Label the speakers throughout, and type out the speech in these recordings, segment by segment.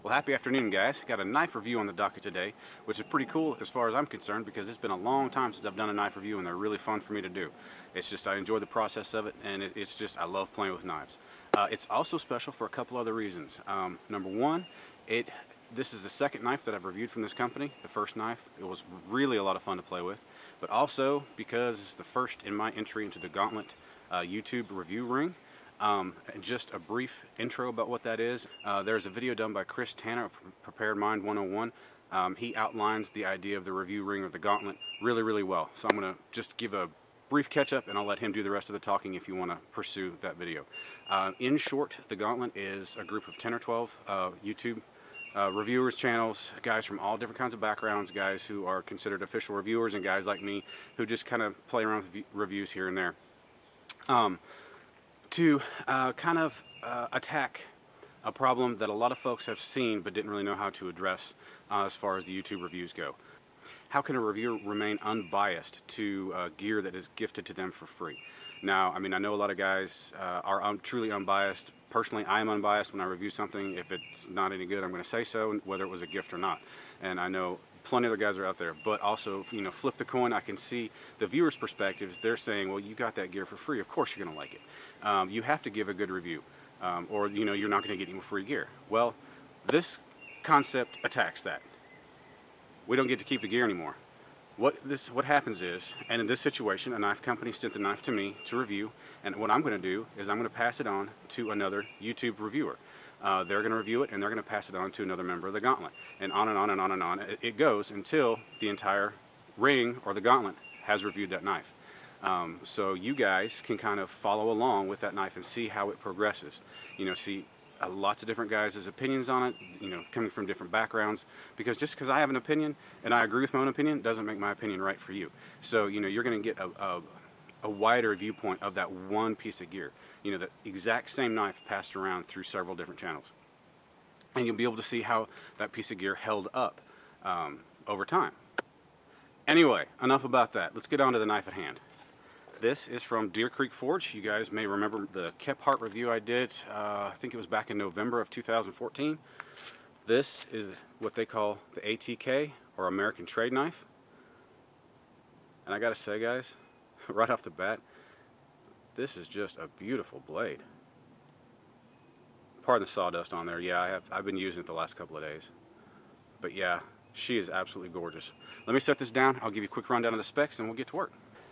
Speaker 1: Well, happy afternoon, guys. Got a knife review on the docket today, which is pretty cool as far as I'm concerned because it's been a long time since I've done a knife review and they're really fun for me to do. It's just I enjoy the process of it, and it's just I love playing with knives. It's also special for a couple other reasons. Number one, this is the second knife that I've reviewed from this company. The first knife, it was really a lot of fun to play with, but also because it's the first in my entry into the Gauntlet YouTube review ring. And just a brief intro about what that is. There's a video done by Chris Tanner of Preparedmind101. He outlines the idea of the review ring of the Gauntlet really well. So I'm going to just give a brief catch up and I'll let him do the rest of the talking if you want to pursue that video. In short, the Gauntlet is a group of 10 or 12 YouTube reviewers, channels, guys from all different kinds of backgrounds, guys who are considered official reviewers and guys like me who just kind of play around with reviews here and there. To attack a problem that a lot of folks have seen but didn't really know how to address as far as the YouTube reviews go. How can a reviewer remain unbiased to gear that is gifted to them for free? Now, I mean, I know a lot of guys are truly unbiased. Personally, I am unbiased when I review something. If it's not any good, I'm going to say so, whether it was a gift or not. And I know plenty of other guys are out there, but also, you know, flip the coin. I can see the viewers' perspectives. They're saying, well, you got that gear for free. Of course you're going to like it. You have to give a good review, or, you know, you're not going to get any free gear. Well, this concept attacks that. We don't get to keep the gear anymore. What happens is, and in this situation, a knife company sent the knife to me to review, and what I'm going to do is I'm going to pass it on to another YouTube reviewer. They're going to review it, and they're going to pass it on to another member of the Gauntlet, and on and on and on and on. It goes until the entire ring or the Gauntlet has reviewed that knife. So you guys can kind of follow along with that knife and see how it progresses. You know, see lots of different guys' opinions on it, you know, coming from different backgrounds, because just because I have an opinion and I agree with my own opinion doesn't make my opinion right for you. So, you know, you're going to get a wider viewpoint of that one piece of gear. You know, the exact same knife passed around through several different channels. And you'll be able to see how that piece of gear held up over time. Anyway, enough about that. Let's get on to the knife at hand. This is from Deer Creek Forge. You guys may remember the Kephart review I did, I think it was back in November of 2014. This is what they call the ATK, or American Trade Knife. And I gotta say, guys, right off the bat, this is just a beautiful blade. Pardon the sawdust on there. Yeah, I've been using it the last couple of days. But yeah, she is absolutely gorgeous. Let me set this down. I'll give you a quick rundown of the specs and we'll get to work.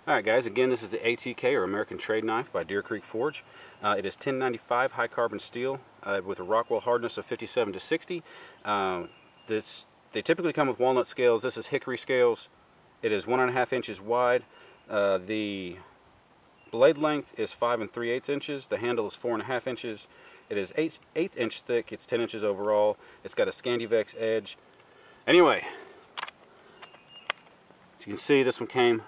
Speaker 1: Alright guys, again, this is the ATK, or American Trade Knife, by Deer Creek Forge. It is 1095 high carbon steel with a Rockwell hardness of 57 to 60. They typically come with walnut scales. This is hickory scales. It is 1.5 inches wide. The blade length is 5 3/8 inches. The handle is 4.5 inches. It is 1/8 inch thick. It's 10 inches overall. It's got a scandivex edge. Anyway, as you can see, this one came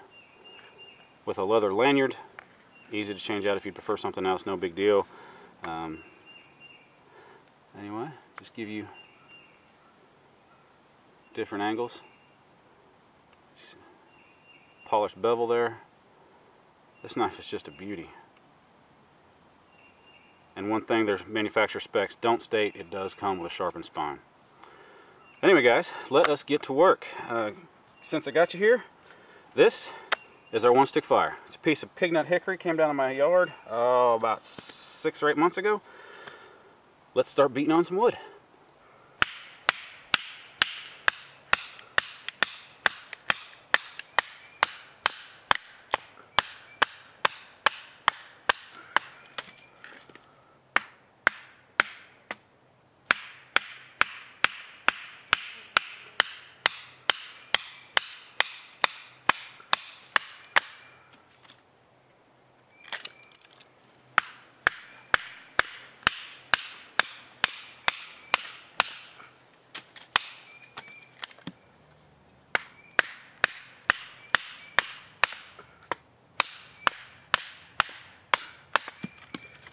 Speaker 1: with a leather lanyard. Easy to change out if you prefer something else, no big deal. Anyway, just give you different angles. Polished bevel there. This knife is just a beauty. And one thing, their manufacturer specs don't state, it does come with a sharpened spine. Anyway guys, let us get to work. Since I got you here, this is our one stick fire. It's a piece of pignut hickory, came down in my yard about 6 or 8 months ago. Let's start beating on some wood.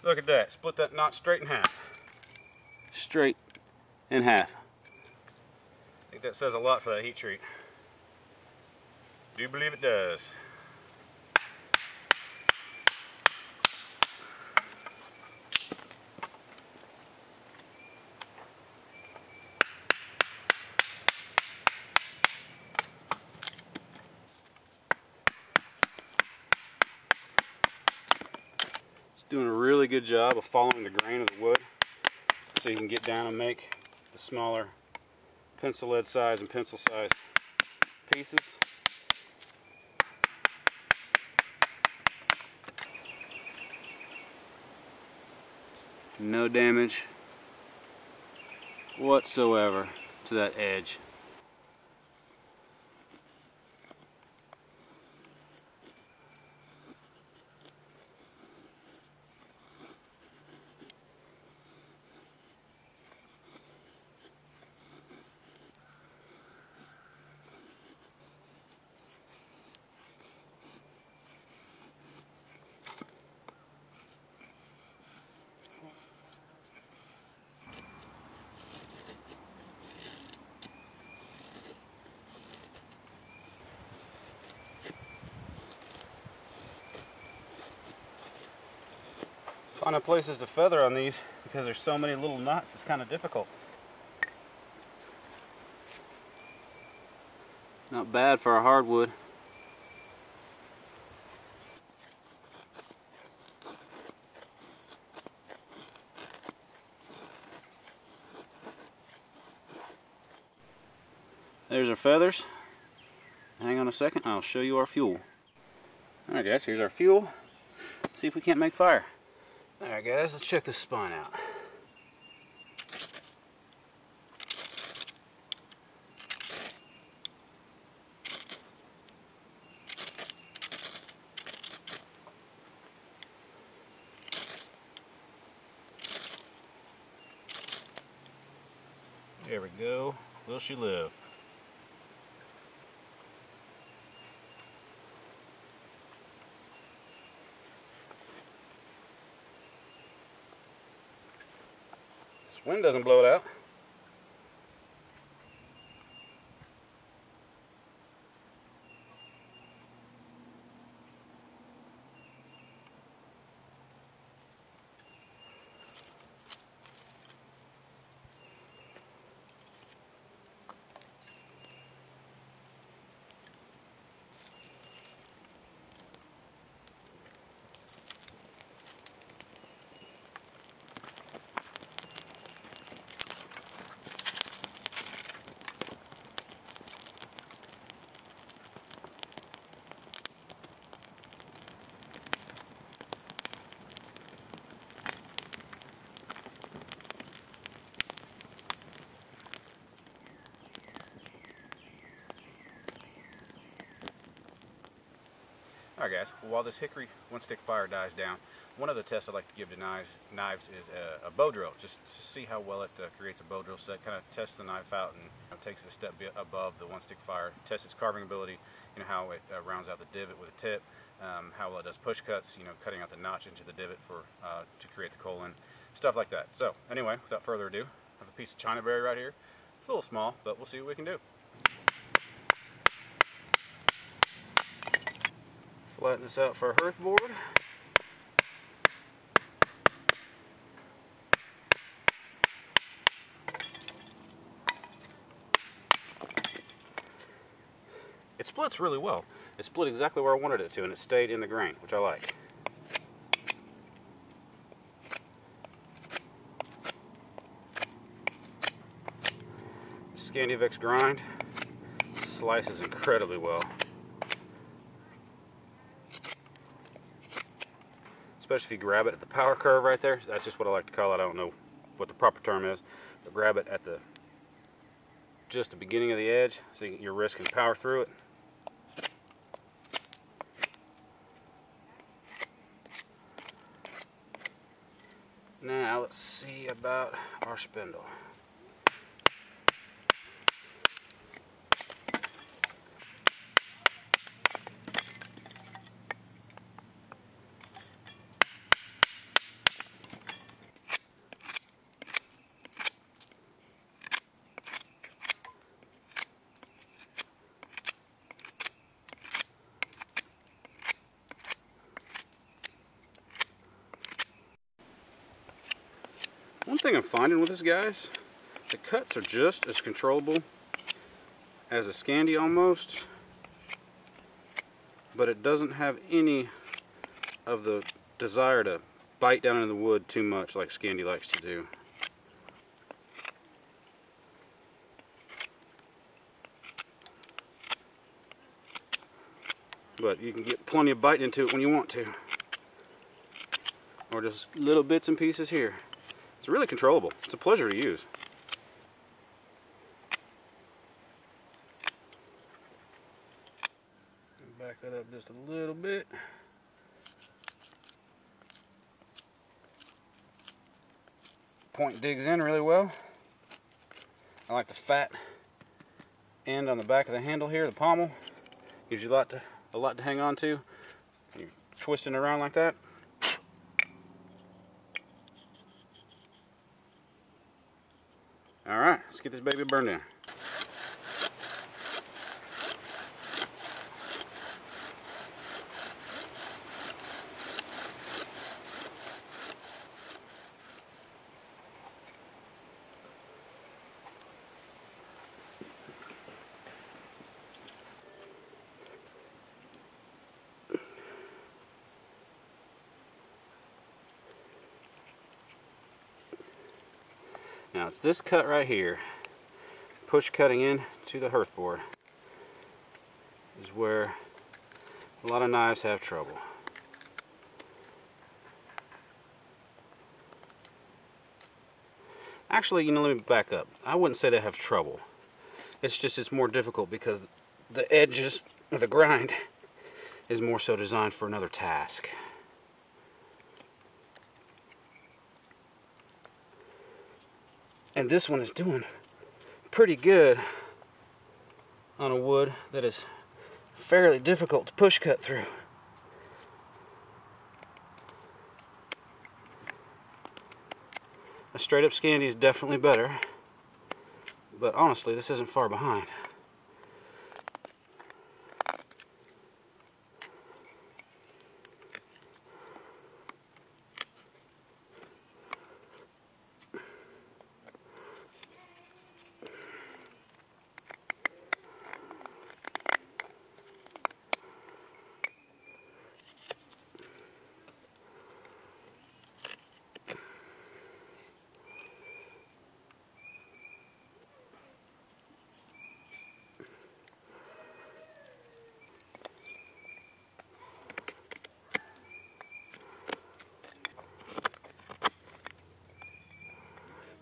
Speaker 1: Look at that, split that knot straight in half. Straight in half. I think that says a lot for that heat treat. Do believe it does. Doing a really good job of following the grain of the wood so you can get down and make the smaller pencil lead size and pencil size pieces. No damage whatsoever to that edge. Finding places to feather on these because there's so many little knots, it's kind of difficult. Not bad for a hardwood. There's our feathers. Hang on a second, I'll show you our fuel. Alright guys, here's our fuel. See if we can't make fire. Alright guys, let's check this spine out. There we go. Will she live? Wind doesn't blow it out. Alright guys, while this hickory one-stick fire dies down, one of the tests I like to give to knives is a bow drill, just to see how well it creates a bow drill set. Kind of tests the knife out and takes it a step above the one-stick fire, tests its carving ability, how it rounds out the divot with a tip, how well it does push cuts, cutting out the notch into the divot to create the colon, stuff like that. So anyway, without further ado, I have a piece of chinaberry right here. It's a little small, but we'll see what we can do. Flatten this out for a hearth board. It splits really well. It split exactly where I wanted it to, and it stayed in the grain, which I like. Scandivex grind slices incredibly well. Especially if you grab it at the power curve right there. That's just what I like to call it. I don't know what the proper term is, but grab it at just the beginning of the edge so your wrist can power through it. Now let's see about our spindle. One thing I'm finding with this, guys, the cuts are just as controllable as a Scandi almost, but it doesn't have any of the desire to bite down into the wood too much like Scandi likes to do. But you can get plenty of bite into it when you want to. Or just little bits and pieces here. It's really controllable. It's a pleasure to use. Back that up just a little bit. Point digs in really well. I like the fat end on the back of the handle here, the pommel. Gives you a lot to hang on to. You're twisting around like that. Alright, let's get this baby burned in. Now it's this cut right here, push cutting in to the hearth board, is where a lot of knives have trouble. Actually, you know, let me back up. I wouldn't say they have trouble. It's more difficult because the edges of the grind is more so designed for another task. And this one is doing pretty good on a wood that is fairly difficult to push cut through. A straight up Scandi is definitely better, but honestly this isn't far behind.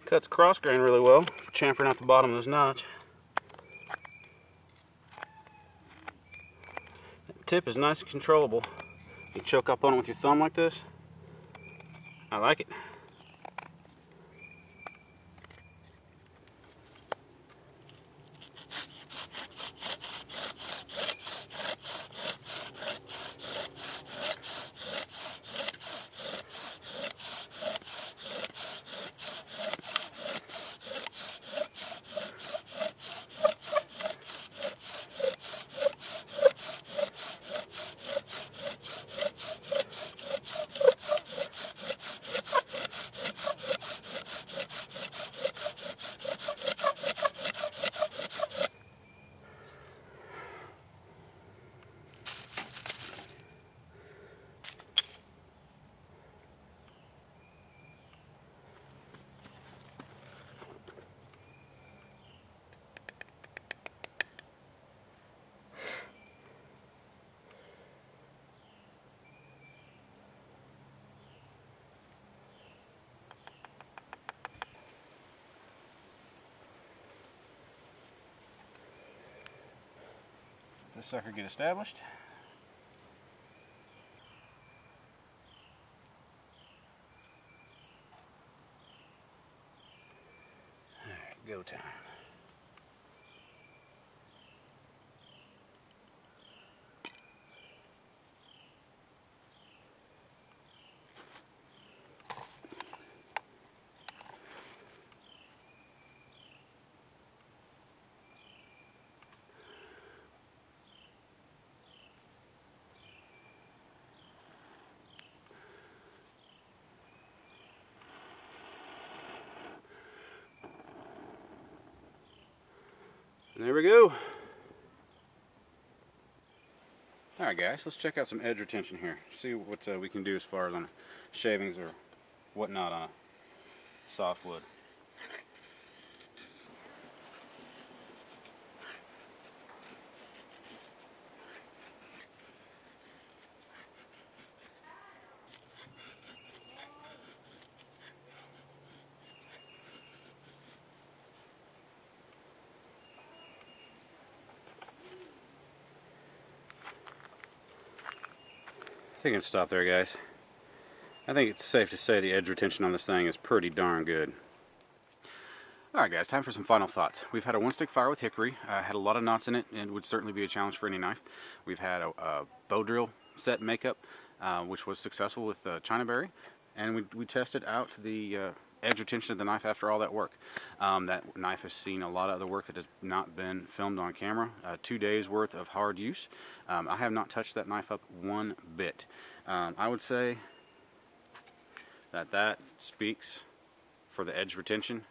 Speaker 1: Cuts cross grain really well for chamfering out the bottom of this notch. The tip is nice and controllable. You choke up on it with your thumb like this. I like it. This sucker get established. All right, go time. And there we go. Alright guys, let's check out some edge retention here. See what we can do as far as on shavings or whatnot on a softwood. I think I can stop there, guys. I think it's safe to say the edge retention on this thing is pretty darn good. Alright guys, time for some final thoughts. We've had a one-stick fire with hickory, had a lot of knots in it, and would certainly be a challenge for any knife. We've had a bow drill set makeup, which was successful with chinaberry, and we tested out the edge retention of the knife after all that work. That knife has seen a lot of other work that has not been filmed on camera. 2 days worth of hard use. I have not touched that knife up one bit. I would say that speaks for the edge retention.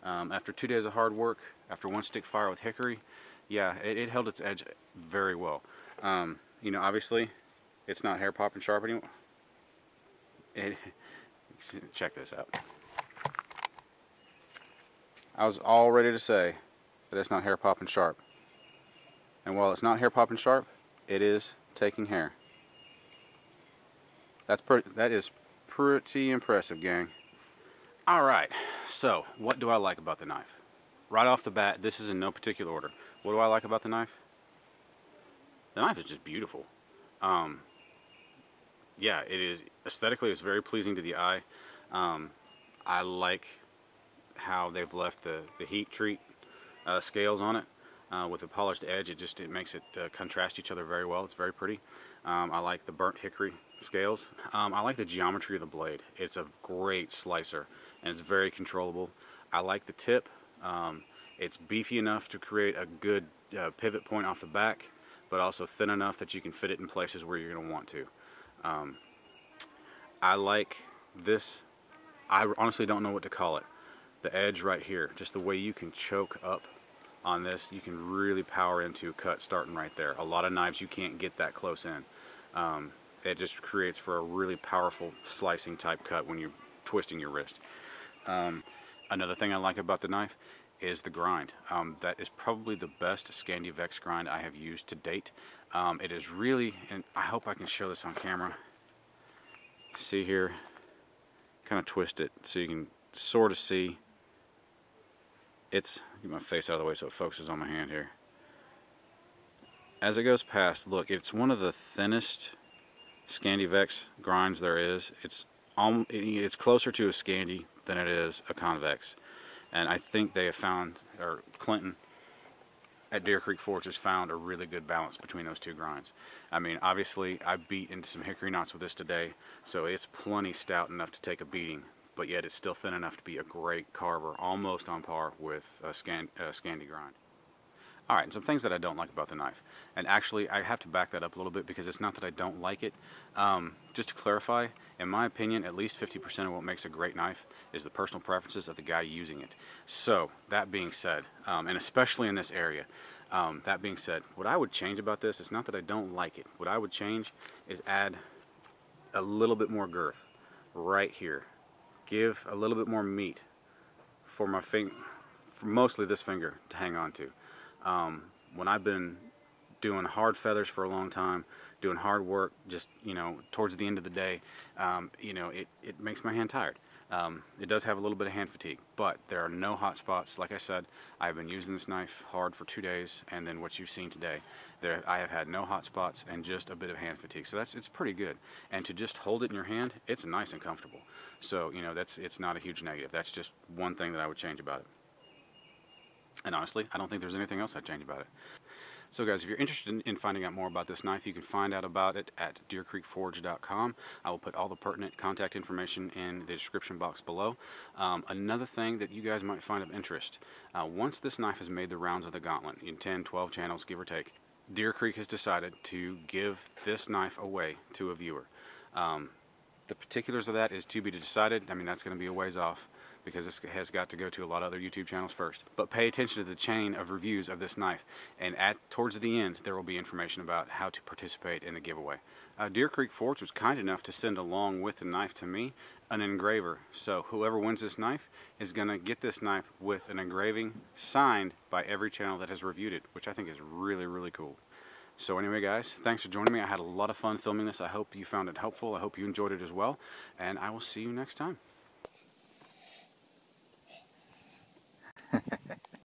Speaker 1: After 2 days of hard work, after one stick fire with hickory, yeah, it held its edge very well. You know, obviously, it's not hair popping sharp anymore. Check this out. I was all ready to say that it's not hair popping sharp. And while it's not hair popping sharp, it is taking hair. That is pretty impressive, gang. Alright, so what do I like about the knife? Right off the bat, this is in no particular order. What do I like about the knife? The knife is just beautiful. Yeah, it is aesthetically, it's very pleasing to the eye. I like how they've left the heat treat scales on it with a polished edge. It makes it contrast each other very well. It's very pretty. I like the burnt hickory scales. I like the geometry of the blade. It's a great slicer and it's very controllable. I like the tip. It's beefy enough to create a good pivot point off the back, but also thin enough that you can fit it in places where you're going to want to. I like this. I honestly don't know what to call it. The edge right here, just the way you can choke up on this, you can really power into a cut starting right there. A lot of knives you can't get that close in. It just creates for a really powerful slicing type cut when you're twisting your wrist. Another thing I like about the knife is the grind. That is probably the best scandivex grind I have used to date. It is really, and I hope I can show this on camera. See here, kind of twist it so you can sort of see. Get my face out of the way so it focuses on my hand here. As it goes past, look, it's one of the thinnest scandivex grinds there is. It's closer to a Scandi than it is a convex, and I think they have found, or Clinton at Deer Creek Forge has found a really good balance between those two grinds. I mean, obviously I beat into some hickory knots with this today, so it's plenty stout enough to take a beating, but yet it's still thin enough to be a great carver, almost on par with a Scandi grind. Alright, and some things that I don't like about the knife. And actually, I have to back that up a little bit because it's not that I don't like it. Just to clarify, in my opinion, at least 50% of what makes a great knife is the personal preferences of the guy using it. So, that being said, and especially in this area, that being said, what I would change about this is not that I don't like it. What I would change is add a little bit more girth right here. Give a little bit more meat for my finger, for mostly this finger, to hang on to. When I've been doing hard feathers for a long time, doing hard work, just, you know, towards the end of the day, you know, it makes my hand tired. It does have a little bit of hand fatigue, but there are no hot spots. Like I said, I've been using this knife hard for 2 days, and then what you've seen today, I have had no hot spots and just a bit of hand fatigue. So it's pretty good. And to just hold it in your hand, it's nice and comfortable. So, you know, it's not a huge negative. That's just one thing that I would change about it. And honestly, I don't think there's anything else I'd change about it. So guys, if you're interested in finding out more about this knife, you can find out about it at deercreekforge.com. I will put all the pertinent contact information in the description box below. Another thing that you guys might find of interest, once this knife has made the rounds of the Gauntlet, in 10, 12 channels, give or take, Deer Creek has decided to give this knife away to a viewer. The particulars of that is to be decided. I mean, that's going to be a ways off because this has got to go to a lot of other YouTube channels first. But pay attention to the chain of reviews of this knife, and towards the end there will be information about how to participate in the giveaway. Deer Creek Forge was kind enough to send along with the knife to me an engraver. So whoever wins this knife is going to get this knife with an engraving signed by every channel that has reviewed it, which I think is really, really cool. So anyway, guys, thanks for joining me. I had a lot of fun filming this. I hope you found it helpful. I hope you enjoyed it as well, and I will see you next time.